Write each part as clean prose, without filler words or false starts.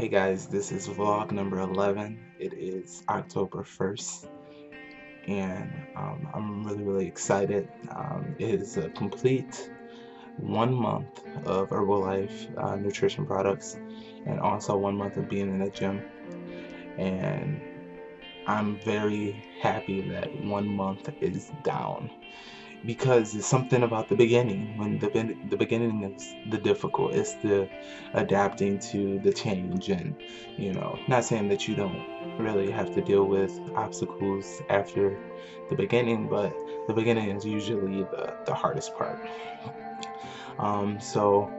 Hey guys, this is vlog number 11. It is October 1st, and I'm really excited. It is a complete 1 month of Herbalife nutrition products, and also 1 month of being in the gym. And I'm very happy that 1 month is down, because it's something about the beginning. When the beginning is the difficult, it's the adapting to the change. And not saying that you don't really have to deal with obstacles after the beginning, but the beginning is usually the hardest part. So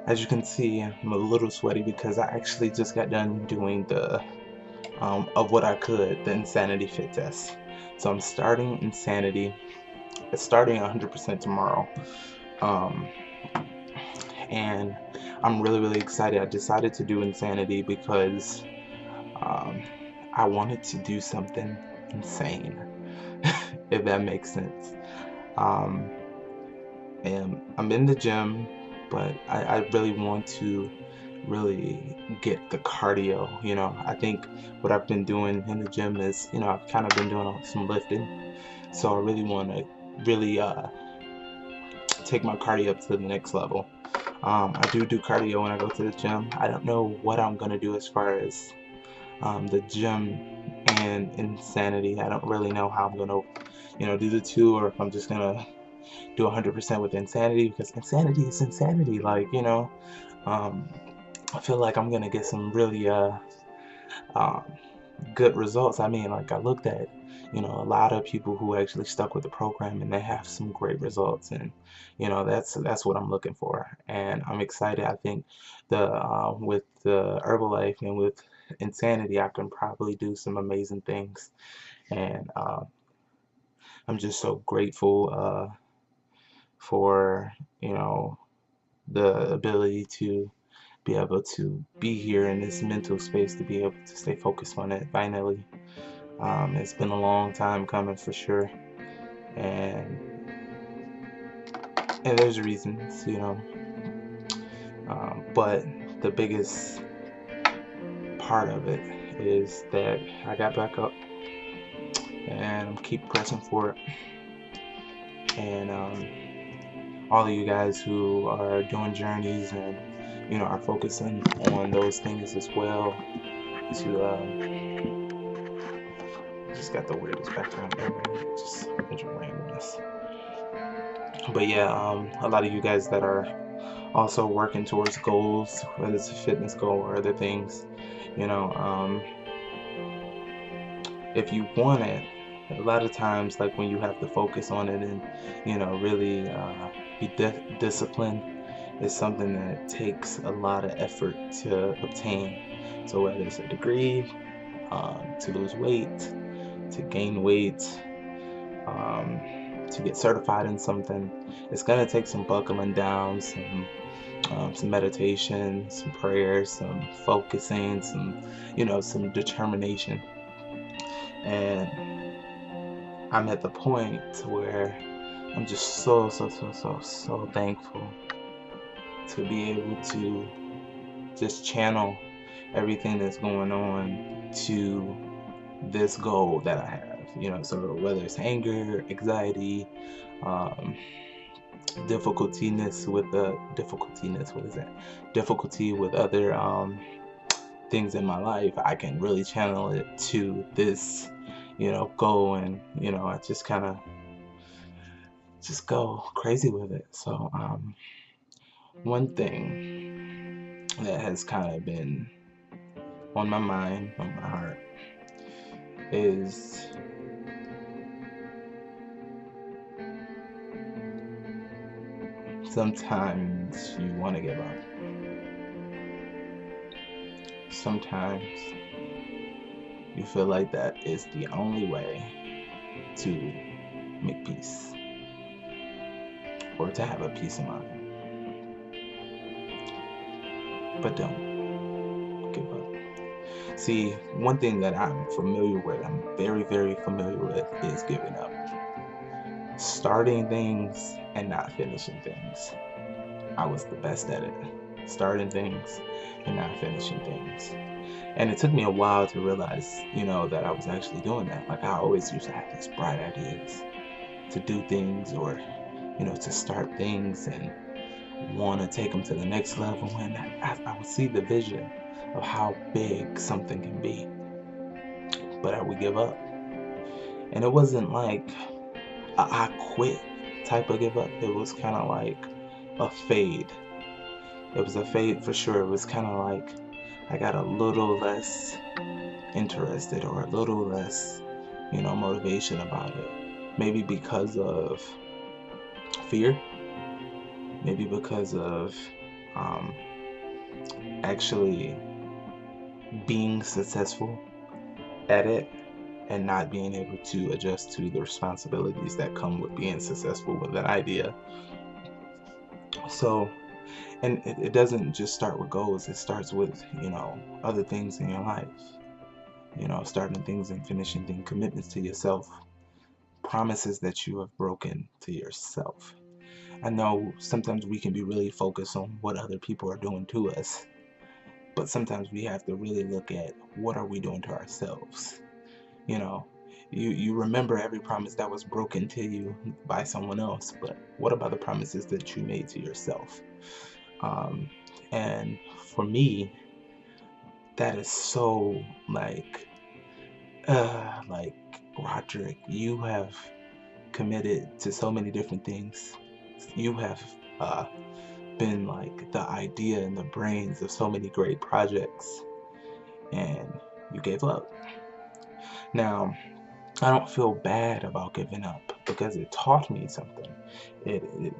as you can see, I'm a little sweaty because I actually just got done doing the of what I could, the insanity fit test. So I'm starting insanity. It's starting 100% tomorrow. Um, and I'm really excited. I decided to do insanity because um, I wanted to do something insane, if that makes sense. Um, and I'm in the gym, but I really want to really get the cardio. I think what I've been doing in the gym is, I've kind of been doing some lifting. So I really want to really take my cardio up to the next level. I do cardio when I go to the gym. I don't know what I'm gonna do as far as the gym and insanity. I don't really know how I'm gonna, do the two, or if I'm just gonna do 100% with insanity, because insanity is insanity. Um, I feel like I'm gonna get some really um, good results. I mean, like, I looked at, a lot of people who actually stuck with the program, and they have some great results. And that's what I'm looking for, and I'm excited. I think the with the Herbalife and with insanity, I can probably do some amazing things. And I'm just so grateful for the ability to be able to be here in this mental space, to be able to stay focused on it finally. It's been a long time coming for sure, and there's reasons, but the biggest part of it is that I got back up, and I'm keep pressing for it. And all of you guys who are doing journeys and are focusing on those things as well, to just got the weirdest background ever, just a bunch of randomness. But yeah, a lot of you guys that are also working towards goals, whether it's a fitness goal or other things, you know, um, if you want it, a lot of times, like, when you have to focus on it and, really be disciplined, is something that takes a lot of effort to obtain. So whether it's a degree, to lose weight, to gain weight, um, to get certified in something, it's gonna take some buckling down, some meditation, some prayers, some focusing, some determination. And I'm at the point where I'm just so thankful to be able to just channel everything that's going on to this goal that I have. So whether it's anger, anxiety, um, what is that? Difficulty with other things in my life, I can really channel it to this, goal. And I just kind of just go crazy with it. So one thing that has kind of been on my mind, on my heart, is sometimes you want to give up. Sometimes you feel like that is the only way to make peace, or to have a peace of mind. But don't give up. See, one thing that I'm very familiar with, is giving up. Starting things and not finishing things. I was the best at it. starting things and not finishing things. And it took me a while to realize, that I was actually doing that. Like, I always used to have these bright ideas to do things, or, to start things and want to take them to the next level. And I would see the vision of how big something can be, but I would give up. And it wasn't like I quit type of give up. It was kind of like a fade. It was a fade for sure. It was kind of like I got a little less interested, or a little less, motivation about it. Maybe because of fear. Maybe because of actually being successful at it and not being able to adjust to the responsibilities that come with being successful with an idea. So, and it doesn't just start with goals. It starts with, other things in your life. Starting things and finishing things, commitments to yourself, promises that you have broken to yourself. I know sometimes we can be really focused on what other people are doing to us, but sometimes we have to really look at what are we doing to ourselves. You remember every promise that was broken to you by someone else, but what about the promises that you made to yourself? And for me, that is so like Roderick, you have committed to so many different things. You have been like the idea and the brains of so many great projects, and you gave up. Now, I don't feel bad about giving up because it taught me something. It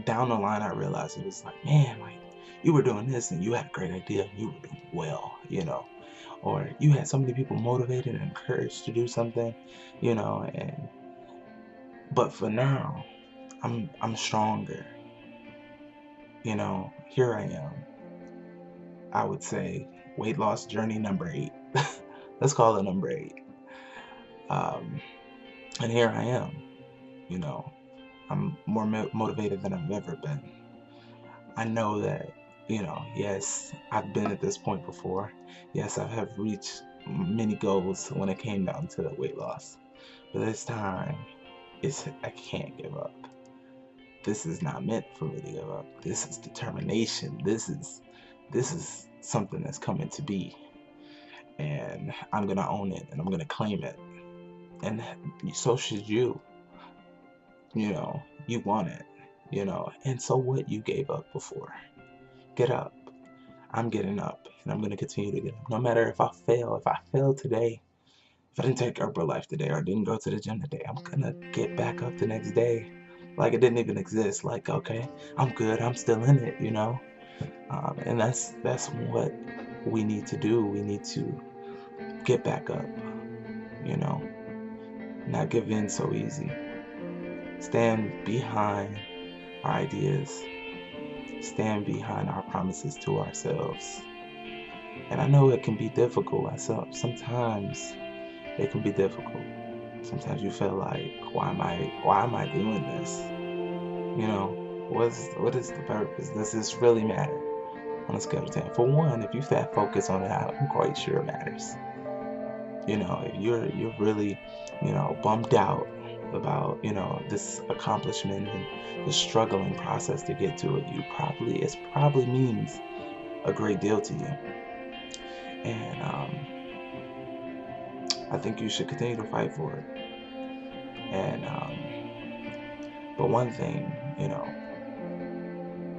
down the line, I realized it was like, man, like you were doing this and you had a great idea and you were doing well, or you had so many people motivated and encouraged to do something, and but for now, I'm stronger. Here I am. I would say weight loss journey number 8. Let's call it number 8. And here I am. I'm more motivated than I've ever been. I know that, yes, I've been at this point before. Yes, I have reached many goals when it came down to weight loss. But this time, I can't give up. This is not meant for me to give up. This is determination. This is something that's coming to be. And I'm going to own it and I'm going to claim it. And so should you. You want it, and so what? You gave up before. Get up. I'm getting up, and I'm going to continue to get up. No matter if I fail today, if I didn't take Herbalife today or didn't go to the gym today, I'm going to get back up the next day like it didn't even exist. Like, okay, I'm good. I'm still in it, and that's what we need to do. We need to get back up, not give in so easy. Stand behind our ideas. Stand behind our promises to ourselves. And I know it can be difficult. Sometimes it can be difficult. Sometimes you feel like, why am I doing this? What is the purpose? Does this really matter? On a scale of 10. For one, if you've that focus on it, I'm quite sure it matters. If you're really, bummed out about, this accomplishment and the struggling process to get to it, it probably means a great deal to you. And I think you should continue to fight for it. And but one thing,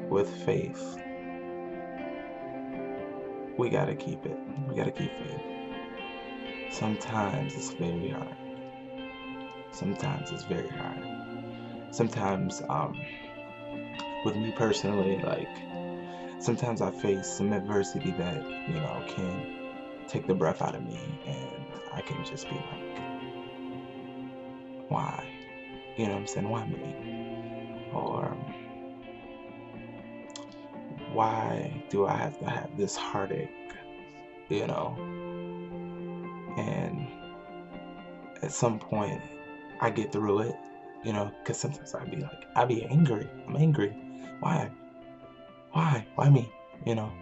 with faith, we gotta keep it. We gotta keep faith. Sometimes it's very hard. Sometimes it's very hard. Sometimes, with me personally, like, sometimes I face some adversity that, can take the breath out of me, and I can just be like, why? You know what I'm saying? Why me? Or, why do I have to have this heartache? And at some point, I get through it, because sometimes I'd be angry. I'm angry. Why? Why me? you know,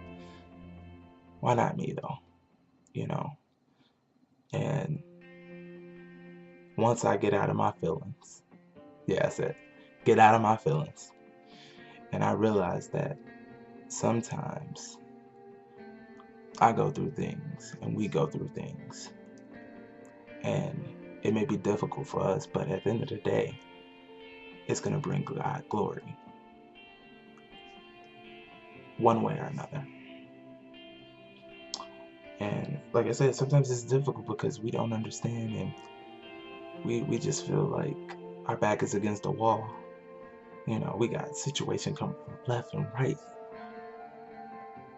why not me though, you know? And once I get out of my feelings, yeah, I said, get out of my feelings. And I realize that sometimes I go through things and we go through things. And it may be difficult for us, but at the end of the day, it's going to bring God glory. One way or another. And like I said, sometimes it's difficult because we don't understand, and we just feel like our back is against the wall. You know, we got situation coming from left and right,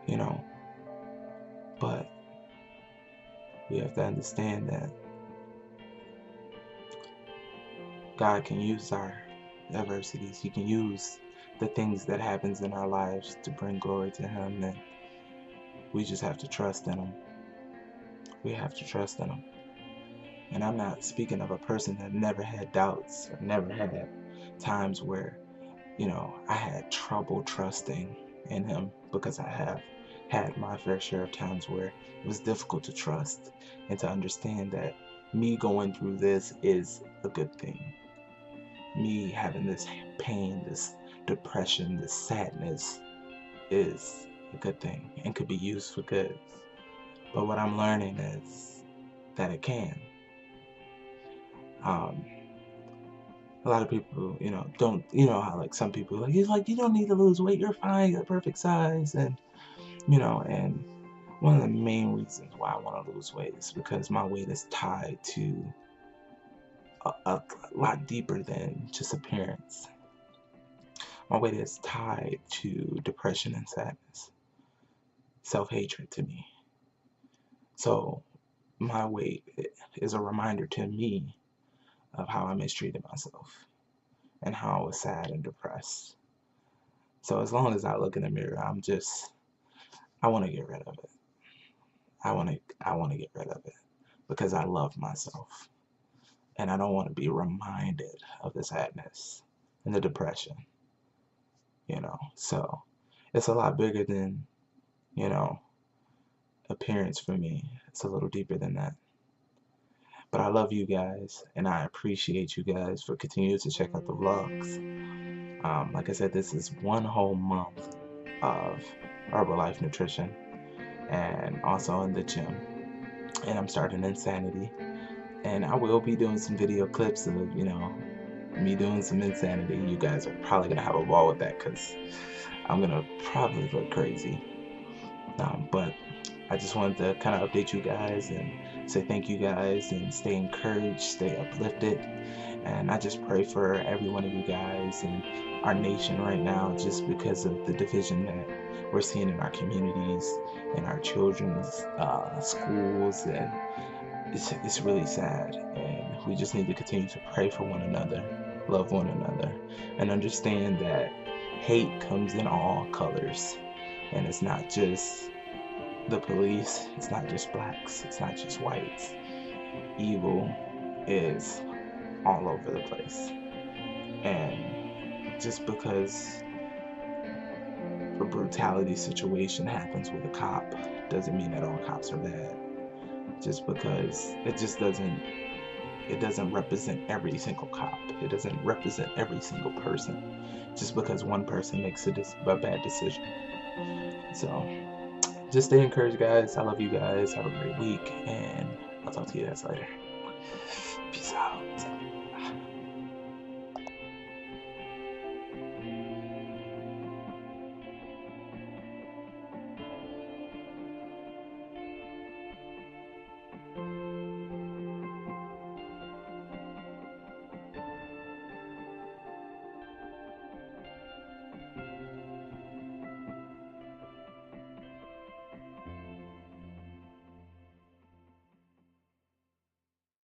you know, but we have to understand that God can use our adversities. He can use the things that happens in our lives to bring glory to Him, and we just have to trust in Him. We have to trust in Him. And I'm not speaking of a person that never had doubts or never had times where, you know, I had trouble trusting in Him, because I have had my fair share of times where it was difficult to trust and to understand that me going through this is a good thing. Me having this pain, this depression, this sadness is a good thing and could be used for good. But what I'm learning is that it can. A lot of people, you know, don't, you know how like some people like, he's like, you don't need to lose weight, you're fine, you're the perfect size, and you know, and one of the main reasons why I want to lose weight is because my weight is tied to a lot deeper than just appearance. My weight is tied to depression and sadness, self-hatred to me. So my weight is a reminder to me of how I mistreated myself and how I was sad and depressed. So as long as I look in the mirror, I want to get rid of it. I want to get rid of it because I love myself, and I don't want to be reminded of the sadness and the depression, you know. So it's a lot bigger than, you know, appearance for me. It's a little deeper than that. But I love you guys, and I appreciate you guys for continuing to check out the vlogs. Like I said, this is one whole month of Herbalife nutrition, and also in the gym. And I'm starting Insanity, and I will be doing some video clips of, you know, me doing some Insanity. You guys are probably gonna have a ball with that because I'm gonna probably look crazy. But I just wanted to kind of update you guys and say thank you guys, and stay encouraged, stay uplifted. And I just pray for every one of you guys and our nation right now, just because of the division that we're seeing in our communities and our children's schools, and it's really sad. And we just need to continue to pray for one another, love one another, and understand that hate comes in all colors, and it's not just the police, it's not just blacks, it's not just whites. Evil is all over the place. And just because a brutality situation happens with a cop doesn't mean that all cops are bad. Just because it doesn't represent every single cop. It doesn't represent every single person. Just because one person makes a bad decision. So just stay encouraged, guys. I love you guys. Have a great week, and I'll talk to you guys later. Peace out.